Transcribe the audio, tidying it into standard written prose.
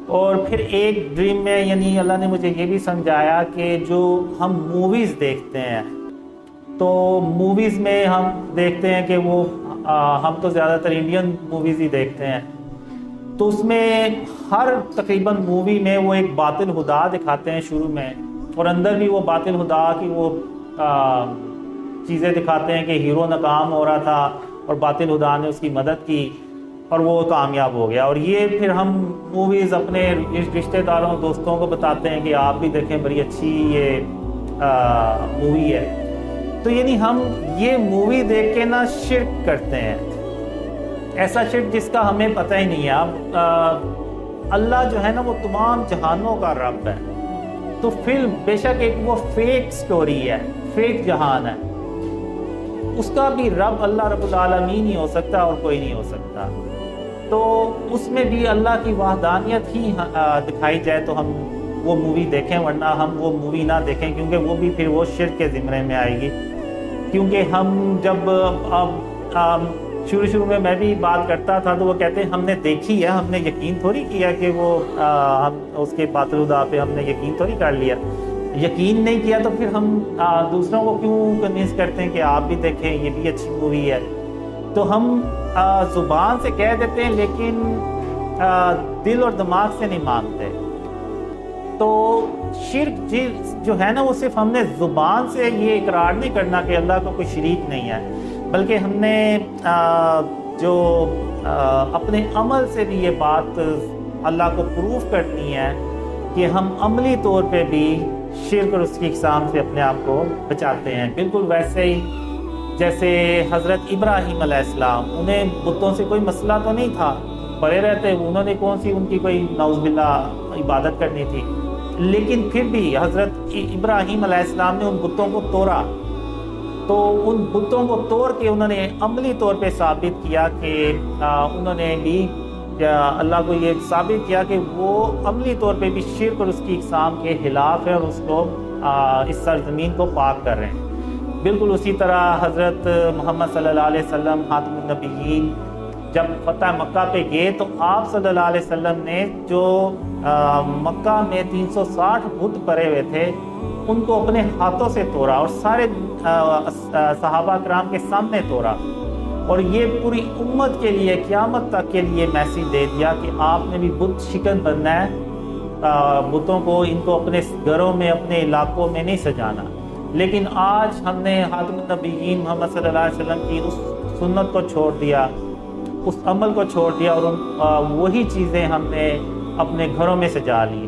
اور پھر ایک ڈریم میں یعنی اللہ نے مجھے یہ بھی سمجھایا کہ جو ہم موویز دیکھتے ہیں تو موویز میں ہم دیکھتے ہیں کہ وہ ہم تو زیادہ تر انڈین موویز ہی دیکھتے ہیں، تو اس میں ہر تقریباً مووی میں وہ ایک باطل خدا دکھاتے ہیں شروع میں، اور اندر بھی وہ باطل خدا کی وہ چیزیں دکھاتے ہیں کہ ہیرو ناکام ہو رہا تھا اور باطل خدا نے اس کی مدد کی اور وہ کامیاب ہو گیا۔ اور یہ پھر ہم موویز اپنے رشتہ داروں دوستوں کو بتاتے ہیں کہ آپ بھی دیکھیں بڑی اچھی یہ مووی ہے۔ تو یعنی ہم یہ مووی دیکھ کے نا شرک کرتے ہیں، ایسا شرک جس کا ہمیں پتہ ہی نہیں ہے۔ اب اللہ جو ہے نا وہ تمام جہانوں کا رب ہے، تو فلم بے شک ایک وہ فیک سٹوری ہے، فیک جہان ہے، اس کا بھی رب اللہ رب العالمین ہی ہو سکتا ہے اور کوئی نہیں ہو سکتا۔ تو اس میں بھی اللہ کی وحدانیت ہی دکھائی جائے تو ہم وہ مووی دیکھیں، ورنہ ہم وہ مووی نہ دیکھیں، کیونکہ وہ بھی پھر وہ شرک کے زمرے میں آئے گی۔ کیونکہ ہم جب شروع میں میں بھی بات کرتا تھا تو وہ کہتے ہیں ہم نے دیکھی ہے، ہم نے یقین تھوڑی کیا کہ وہ ہم اس کے باطل خدا پہ ہم نے یقین تھوڑی کر لیا۔ یقین نہیں کیا تو پھر ہم دوسروں کو کیوں کنوینس کرتے ہیں کہ آپ بھی دیکھیں یہ بھی اچھی مووی ہے۔ تو ہم زبان سے کہہ دیتے ہیں لیکن دل اور دماغ سے نہیں مانتے۔ تو شرک جو ہے نا وہ صرف ہم نے زبان سے یہ اقرار نہیں کرنا کہ اللہ کا کوئی شریک نہیں ہے، بلکہ ہم نے جو اپنے عمل سے بھی یہ بات اللہ کو پروف کرنی ہے کہ ہم عملی طور پہ بھی شرک اور اس کی اقسام سے اپنے آپ کو بچاتے ہیں۔ بالکل ویسے ہی جیسے حضرت ابراہیم علیہ السلام، انہیں بتوں سے کوئی مسئلہ تو نہیں تھا، پڑے رہتے، انہوں نے کون سی ان کی کوئی نعوذ باللہ عبادت کرنی تھی، لیکن پھر بھی حضرت ابراہیم علیہ السلام نے ان بتوں کو توڑا، تو ان بتوں کو توڑ کے انہوں نے عملی طور پہ ثابت کیا کہ انہوں نے بھی اللہ کو یہ ثابت کیا کہ وہ عملی طور پہ بھی شرک اور اس کی اقسام کے خلاف ہے اور اس کو اس سرزمین کو پاک کر رہے ہیں۔ بالکل اسی طرح حضرت محمد صلی اللہ علیہ وسلم خاتم النبیین جب فتح مکہ پہ گئے تو آپ صلی اللہ علیہ وسلم نے جو مکہ میں 360 بت پڑے ہوئے تھے ان کو اپنے ہاتھوں سے توڑا اور سارے صحابہ کرام کے سامنے توڑا، اور یہ پوری امت کے لیے قیامت تک کے لیے میسیج دے دیا کہ آپ نے بھی بت شکن بننا ہے، بتوں کو ان کو اپنے گھروں میں اپنے علاقوں میں نہیں سجانا۔ لیکن آج ہم نے خاتم النبیین محمد صلی اللہ علیہ وسلم کی اس سنت کو چھوڑ دیا، اس عمل کو چھوڑ دیا، اور وہی چیزیں ہم نے اپنے گھروں میں سجا لی۔